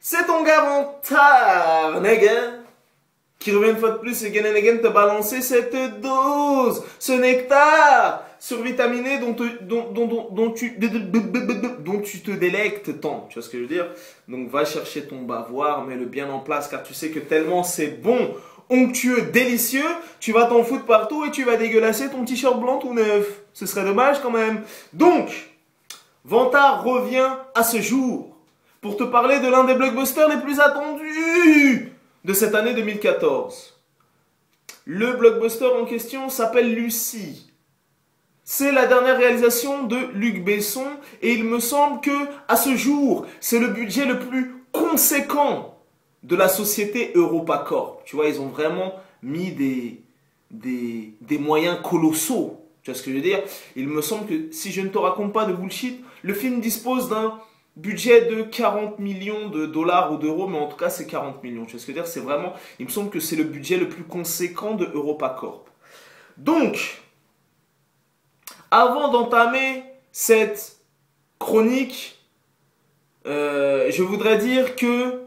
C'est ton gars Vantard, nègre, qui revient une fois de plus again and again te balancer cette dose, ce nectar survitaminé dont tu te délectes tant. Tu vois ce que je veux dire? Donc va chercher ton bavoir, mets-le bien en place car tu sais que tellement c'est bon, onctueux, délicieux, tu vas t'en foutre partout et tu vas dégueulasser ton t-shirt blanc tout neuf. Ce serait dommage quand même. Donc, Vantard revient à ce jour pour te parler de l'un des blockbusters les plus attendus de cette année 2014. Le blockbuster en question s'appelle Lucie. C'est la dernière réalisation de Luc Besson et il me semble que, à ce jour, c'est le budget le plus conséquent de la société EuropaCorp. Tu vois, ils ont vraiment mis des moyens colossaux. Tu vois ce que je veux dire? Il me semble que, si je ne te raconte pas de bullshit, le film dispose d'un budget de 40 millions de dollars ou d'euros, mais en tout cas c'est 40 millions. Tu vois ce que je veux dire? C'est vraiment, il me semble que c'est le budget le plus conséquent de EuropaCorp. Donc, avant d'entamer cette chronique, je voudrais dire que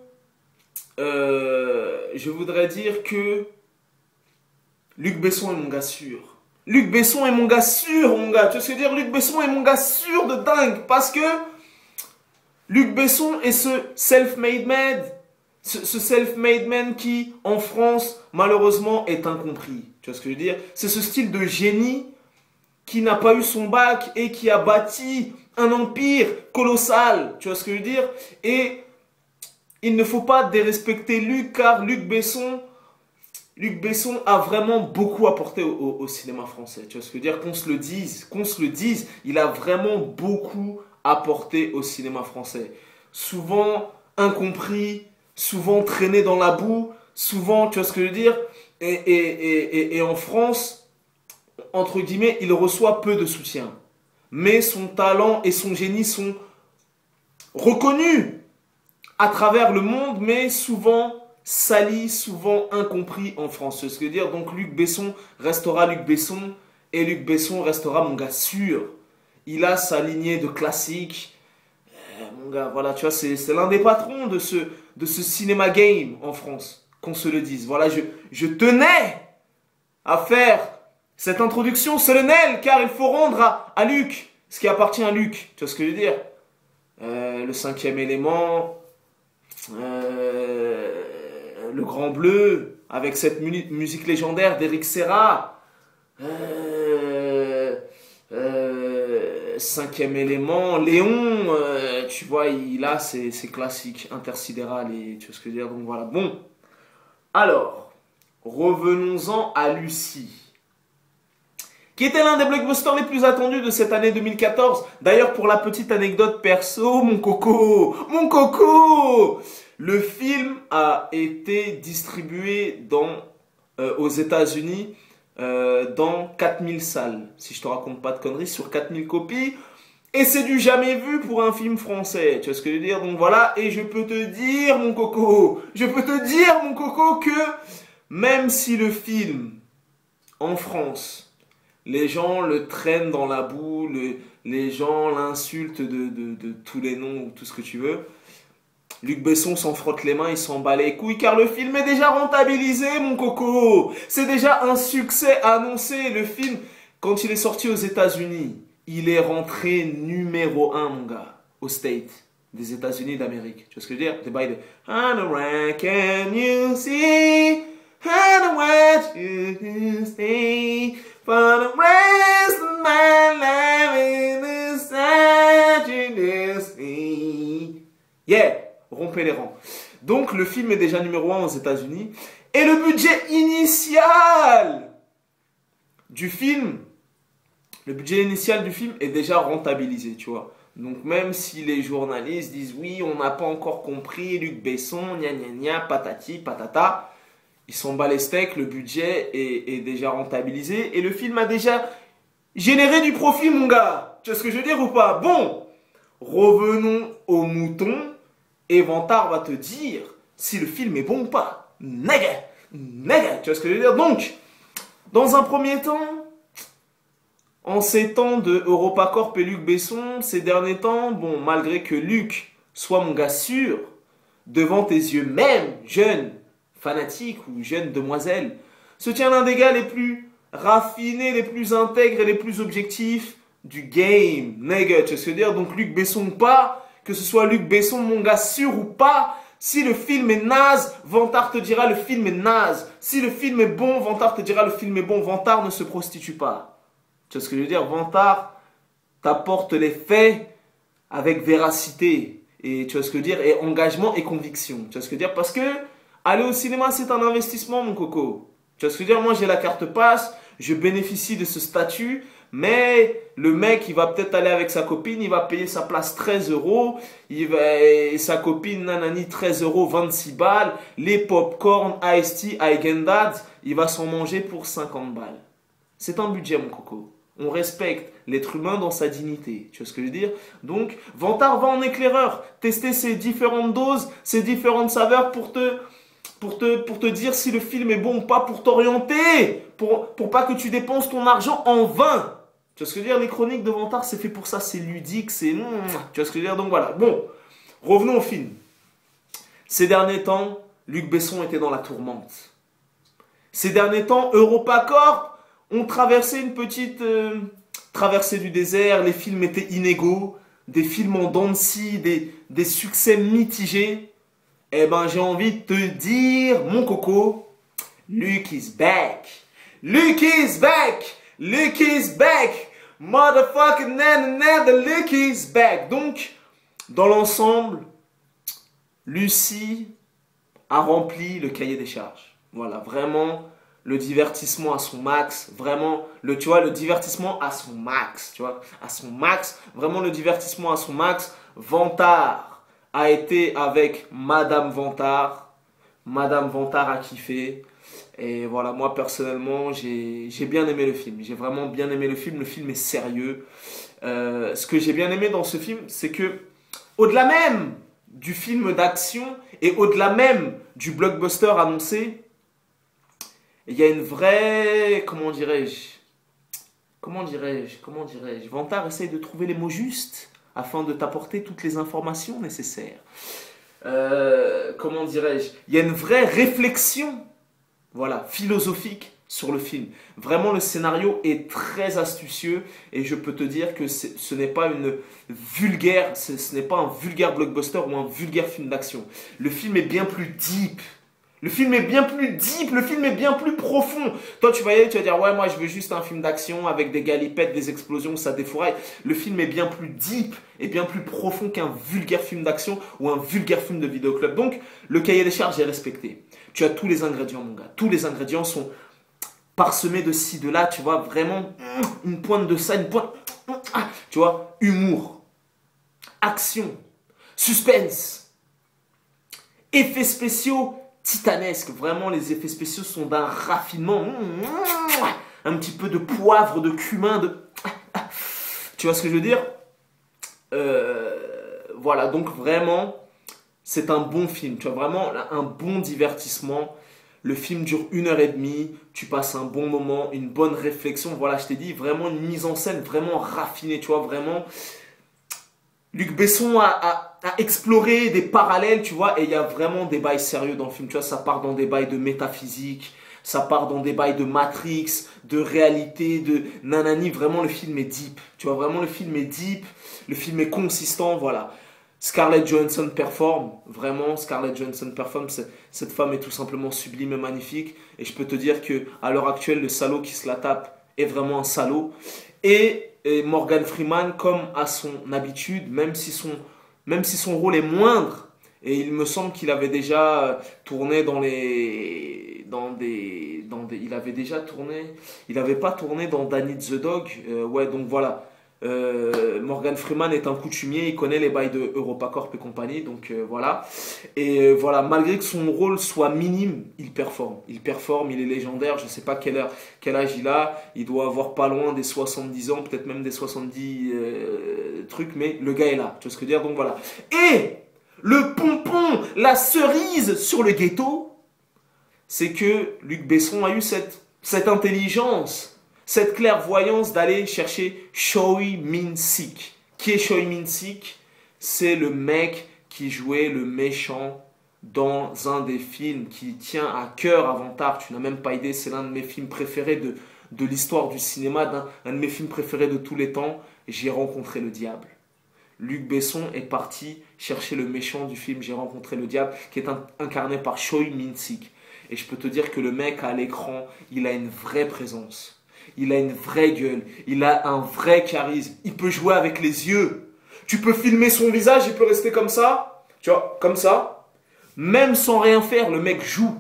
Luc Besson est mon gars sûr. Luc Besson est mon gars sûr, mon gars. Tu vois ce que je veux dire? Luc Besson est mon gars sûr de dingue. Parce que Luc Besson est ce self-made man. Ce self-made man qui, en France, malheureusement, est incompris. Tu vois ce que je veux dire? C'est ce style de génie qui n'a pas eu son bac et qui a bâti un empire colossal. Tu vois ce que je veux dire? Et il ne faut pas dérespecter Luc, car Luc Besson a vraiment beaucoup apporté au cinéma français. Tu vois ce que je veux dire? Qu'on se le dise, il a vraiment beaucoup apporté au cinéma français. Souvent incompris, souvent traîné dans la boue, souvent, tu vois ce que je veux dire? Et en France, entre guillemets, il reçoit peu de soutien. Mais son talent et son génie sont reconnus à travers le monde, mais souvent sali, souvent incompris en France. C'est ce que je veux dire. Donc Luc Besson restera Luc Besson et Luc Besson restera mon gars sûr. Il a sa lignée de classiques. Mon gars, voilà, tu vois, c'est l'un des patrons de ce cinéma game en France, qu'on se le dise. Voilà, je tenais à faire cette introduction solennelle, car il faut rendre à Luc ce qui appartient à Luc. Tu vois ce que je veux dire? Le cinquième élément, le Grand Bleu, avec cette musique légendaire d'Eric Serra. Cinquième élément, Léon, tu vois, il a ses classiques intersidérales et tu vois ce que je veux dire. Donc voilà, bon. Alors, revenons-en à Lucie, qui était l'un des blockbusters les plus attendus de cette année 2014. D'ailleurs, pour la petite anecdote perso, mon coco, le film a été distribué aux États-Unis dans 4000 salles, si je te raconte pas de conneries, sur 4000 copies. Et c'est du jamais vu pour un film français, tu vois ce que je veux dire? Donc voilà, et je peux te dire, mon coco, que même si le film, en France, les gens le traînent dans la boue, les gens l'insultent de tous les noms ou tout ce que tu veux, Luc Besson s'en frotte les mains, il s'en bat les couilles, car le film est déjà rentabilisé, mon coco. C'est déjà un succès annoncé. Le film, quand il est sorti aux États-Unis, il est rentré numéro 1, mon gars, aux States, des États-Unis d'Amérique. Tu vois ce que je veux dire? Where can you see? And where you stay? For the rest of my life in this Saturday. Yeah! Rompez les rangs. Donc le film est déjà numéro 1 aux États-Unis. Et le budget initial du film, est déjà rentabilisé, tu vois. Donc même si les journalistes disent oui, on n'a pas encore compris, Luc Besson, gna gna gna, patati, patata, ils s'en bat les steaks, le budget est déjà rentabilisé et le film a déjà généré du profit, mon gars. Tu vois ce que je veux dire ou pas? Bon, revenons aux moutons. Et Vantard va te dire si le film est bon ou pas. Nègre, tu vois ce que je veux dire? Donc, dans un premier temps, en ces temps de EuropaCorp et Luc Besson, ces derniers temps, bon, malgré que Luc soit mon gars sûr, devant tes yeux, même jeune fanatique ou jeune demoiselle, se tient l'un des gars les plus raffinés, les plus intègres et les plus objectifs du game, nigga, tu vois ce que je veux dire? Donc Luc Besson ou pas, que ce soit Luc Besson, mon gars sûr ou pas, si le film est naze, Vantard te dira le film est naze. Si le film est bon, Vantard te dira le film est bon. Vantard ne se prostitue pas. Tu vois ce que je veux dire? Vantard t'apporte les faits avec véracité. Et tu vois ce que je veux dire? Et engagement et conviction. Tu vois ce que je veux dire? Parce que aller au cinéma, c'est un investissement, mon coco. Tu vois ce que je veux dire? Moi, j'ai la carte passe, je bénéficie de ce statut. Mais le mec, il va peut-être aller avec sa copine, il va payer sa place 13 euros, et sa copine, nanani, 13 euros, 26 balles, les popcorn, Ice Tea, Häagen-Dazs, il va s'en manger pour 50 balles. C'est un budget, mon coco. On respecte l'être humain dans sa dignité. Tu vois ce que je veux dire? Donc, Vantard va en éclaireur, tester ses différentes doses, ses différentes saveurs pour te dire si le film est bon ou pas, pour t'orienter, pour pas que tu dépenses ton argent en vain. Tu vois ce que je veux dire? Les chroniques de Vantard, c'est fait pour ça, c'est ludique, c'est... Tu vois ce que je veux dire? Donc voilà. Bon, revenons au film. Ces derniers temps, Luc Besson était dans la tourmente. Ces derniers temps, EuropaCorp ont traversé une petite traversée du désert, les films étaient inégaux, des films en dents de scie, des succès mitigés. Eh ben, j'ai envie de te dire, mon coco, Luc is back. Luc is back. Luc is back. Motherfucking the Luc is back. Donc, dans l'ensemble, Lucie a rempli le cahier des charges. Voilà, vraiment, le divertissement à son max. Vraiment, tu vois, le divertissement à son max. Tu vois, à son max. Vraiment, le divertissement à son max. Vantard a été avec Madame Vantard. Madame Vantard a kiffé. Et voilà, moi personnellement, j'ai bien aimé le film. J'ai vraiment bien aimé le film. Le film est sérieux. Ce que j'ai bien aimé dans ce film, c'est que, au-delà même du film d'action et au-delà même du blockbuster annoncé, il y a une vraie... Comment dirais-je? Vantard essaye de trouver les mots justes afin de t'apporter toutes les informations nécessaires. Comment dirais-je? Il y a une vraie réflexion, voilà, philosophique sur le film. Vraiment, le scénario est très astucieux et je peux te dire que ce n'est pas une vulgaire, ce n'est pas un vulgaire blockbuster ou un vulgaire film d'action. Le film est bien plus deep. Le film est bien plus deep, le film est bien plus profond. Toi, tu vas y aller, tu vas dire, ouais, moi, je veux juste un film d'action avec des galipettes, des explosions, ça défouraille. Le film est bien plus deep et bien plus profond qu'un vulgaire film d'action ou un vulgaire film de vidéoclub. Donc, le cahier des charges est respecté. Tu as tous les ingrédients, mon gars. Tous les ingrédients sont parsemés de ci, de là. Tu vois, vraiment, une pointe de ça, une pointe... Tu vois, humour, action, suspense, effets spéciaux titanesque. Vraiment, les effets spéciaux sont d'un raffinement. Un petit peu de poivre, de cumin, de... Tu vois ce que je veux dire? Voilà, donc vraiment, c'est un bon film. Tu vois, vraiment un bon divertissement. Le film dure 1h30. Tu passes un bon moment, une bonne réflexion. Voilà, je t'ai dit, vraiment une mise en scène vraiment raffinée. Tu vois, vraiment... Luc Besson a exploré des parallèles, tu vois, et il y a vraiment des bails sérieux dans le film, tu vois, ça part dans des bails de métaphysique, ça part dans des bails de Matrix, de réalité, de nanani, vraiment le film est deep, tu vois, vraiment le film est deep, le film est consistant, voilà. Scarlett Johansson performe, vraiment, Scarlett Johansson performe, cette femme est tout simplement sublime et magnifique, et je peux te dire qu'à l'heure actuelle, le salaud qui se la tape est vraiment un salaud, et Morgan Freeman, comme à son habitude, même si son rôle est moindre, et il me semble qu'il avait déjà tourné il avait pas tourné dans Danny the Dog, ouais, donc voilà. Morgan Freeman est un coutumier, il connaît les bails de EuropaCorp et compagnie, donc voilà. Et voilà, malgré que son rôle soit minime, il performe, il est légendaire. Je sais pas quel âge il doit avoir pas loin des 70 ans, peut-être même des 70 trucs, mais le gars est là, tu vois ce que je veux dire, donc voilà. Et le pompon, la cerise sur le gâteau, c'est que Luc Besson a eu cette intelligence, cette clairvoyance d'aller chercher Choi Min-sik. Qui est Choi Min-sik? C'est le mec qui jouait le méchant dans un des films qui tient à cœur Avatar. Tu n'as même pas idée, c'est l'un de mes films préférés de l'histoire du cinéma, un de mes films préférés de tous les temps. J'ai rencontré le diable. Luc Besson est parti chercher le méchant du film J'ai rencontré le diable, qui est incarné par Choi Min-sik. Et je peux te dire que le mec à l'écran, il a une vraie présence. Il a une vraie gueule. Il a un vrai charisme. Il peut jouer avec les yeux. Tu peux filmer son visage, il peut rester comme ça. Tu vois, comme ça. Même sans rien faire, le mec joue.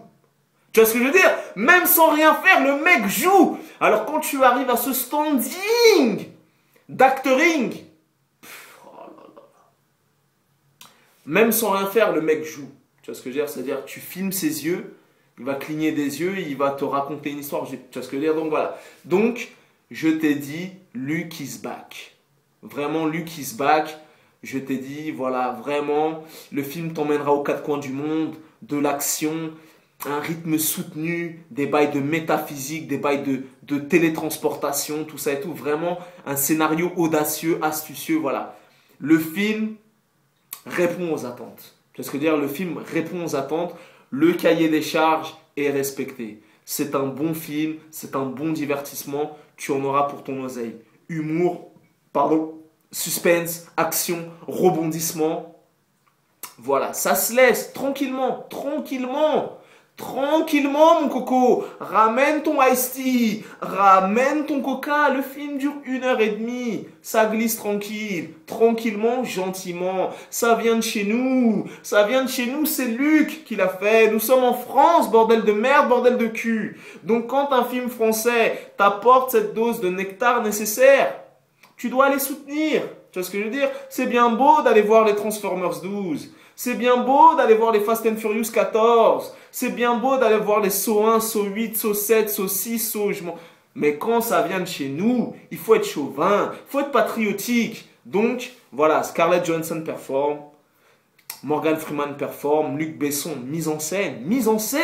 Tu vois ce que je veux dire? Même sans rien faire, le mec joue. Alors quand tu arrives à ce standing d'acteuring, même sans rien faire, le mec joue. Tu vois ce que je veux dire? C'est-à-dire, tu filmes ses yeux, il va cligner des yeux, il va te raconter une histoire. Tu vois ce que je veux dire? Donc voilà. Donc, je t'ai dit, Luke is back. Vraiment, Luke is back. Je t'ai dit, voilà, vraiment, le film t'emmènera aux quatre coins du monde, de l'action, un rythme soutenu, des bails de métaphysique, des bails de télétransportation, tout ça et tout. Vraiment, un scénario audacieux, astucieux, voilà. Le film répond aux attentes. Tu vois ce que je veux dire? Le film répond aux attentes. Le cahier des charges est respecté. C'est un bon film, c'est un bon divertissement. Tu en auras pour ton oseille. Humour, suspense, action, rebondissement. Voilà, ça se laisse tranquillement, tranquillement. Tranquillement, mon coco, ramène ton iced tea, ramène ton coca, le film dure 1h30, ça glisse tranquille, tranquillement, gentiment, ça vient de chez nous, c'est Luc qui l'a fait, nous sommes en France, bordel de merde, bordel de cul. Donc quand un film français t'apporte cette dose de nectar nécessaire, tu dois aller soutenir, tu vois ce que je veux dire? C'est bien beau d'aller voir les Transformers 12, c'est bien beau d'aller voir les Fast and Furious 14. C'est bien beau d'aller voir les Saut 1, Saut 8, Saut 7, Saut 6, Saut... Mais quand ça vient de chez nous, il faut être chauvin, il faut être patriotique. Donc, voilà, Scarlett Johansson performe, Morgan Freeman performe, Luc Besson, mise en scène,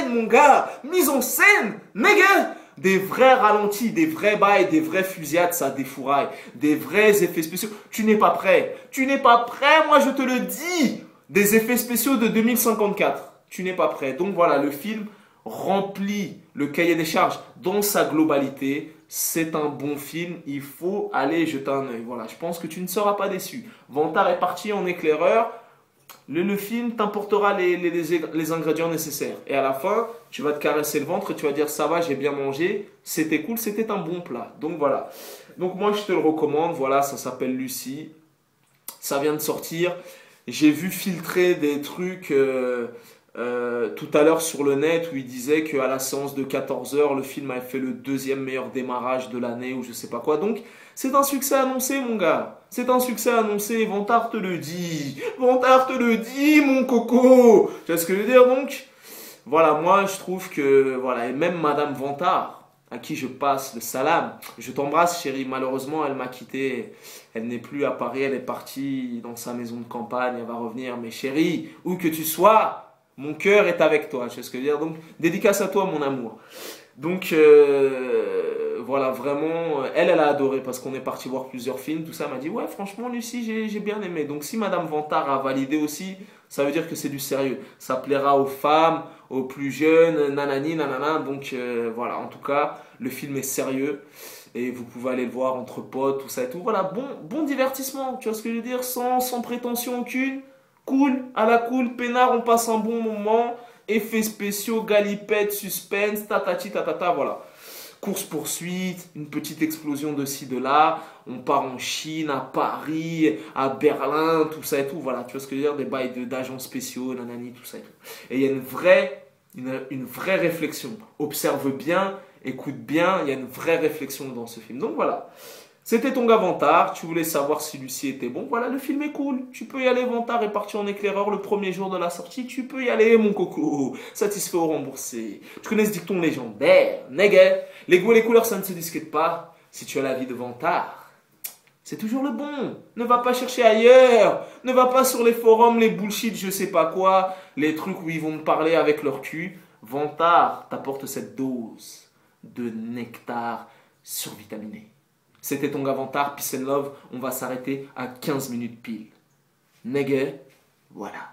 mon gars, mise en scène, nigga. Des vrais ralentis, des vrais bails, des vraies fusillades, ça défouraille, des vrais effets spéciaux. Tu n'es pas prêt, moi je te le dis. Des effets spéciaux de 2054. Tu n'es pas prêt. Donc voilà, le film remplit le cahier des charges dans sa globalité. C'est un bon film. Il faut aller jeter un œil. Voilà, je pense que tu ne seras pas déçu. Vantard est parti en éclaireur. Le film t'importera les ingrédients nécessaires. Et à la fin, tu vas te caresser le ventre et tu vas dire ça va, j'ai bien mangé. C'était cool, c'était un bon plat. Donc voilà. Donc moi, je te le recommande. Voilà, ça s'appelle Lucie. Ça vient de sortir. J'ai vu filtrer des trucs tout à l'heure sur le net où il disait qu'à la séance de 14h, le film avait fait le deuxième meilleur démarrage de l'année ou je sais pas quoi. Donc, c'est un succès annoncé, mon gars. C'est un succès annoncé. Vantard te le dit. Vantard te le dit, mon coco. Tu vois ce que je veux dire? Donc, voilà, moi, je trouve que, voilà, et même Madame Vantard, à qui je passe le salam. Je t'embrasse, chérie. Malheureusement, elle m'a quitté. Elle n'est plus à Paris. Elle est partie dans sa maison de campagne. Elle va revenir. Mais chérie, où que tu sois, mon cœur est avec toi. Tu sais ce que je veux dire? Donc, dédicace à toi, mon amour. Donc, voilà, vraiment, elle a adoré parce qu'on est parti voir plusieurs films. Tout ça, elle m'a dit, ouais, franchement, Lucie, j'ai bien aimé. Donc, si Madame Vantard a validé aussi, ça veut dire que c'est du sérieux. Ça plaira aux femmes, aux plus jeunes, nanani, nanana. Donc, voilà, en tout cas, le film est sérieux. Et vous pouvez aller le voir entre potes, tout ça et tout. Voilà, bon divertissement, tu vois ce que je veux dire? Sans prétention aucune. Cool, à la cool, peinard, on passe un bon moment. Effets spéciaux, galipette, suspense, tatati, tatata, voilà. Course-poursuite, une petite explosion de ci, de là. On part en Chine, à Paris, à Berlin, tout ça et tout. Voilà, tu vois ce que je veux dire? Des bails d'agents spéciaux, nanani, tout ça et tout. Et il y a une vraie réflexion. Observe bien, écoute bien, il y a une vraie réflexion dans ce film. Donc voilà. C'était ton gars Vantard, tu voulais savoir si Lucie était bon. Voilà, le film est cool. Tu peux y aller, Vantard est parti en éclaireur le premier jour de la sortie. Tu peux y aller, mon coco. Satisfait ou remboursé. Tu connais ce dicton légendaire, nègre. Les goûts et les couleurs, ça ne se discute pas. Si tu as la vie de Vantard, c'est toujours le bon. Ne va pas chercher ailleurs. Ne va pas sur les forums, les bullshit, je sais pas quoi. Les trucs où ils vont me parler avec leur cul. Vantard t'apporte cette dose de nectar survitaminé. C'était ton gars Vantard, peace and love. On va s'arrêter à 15 minutes pile. Nègre, voilà.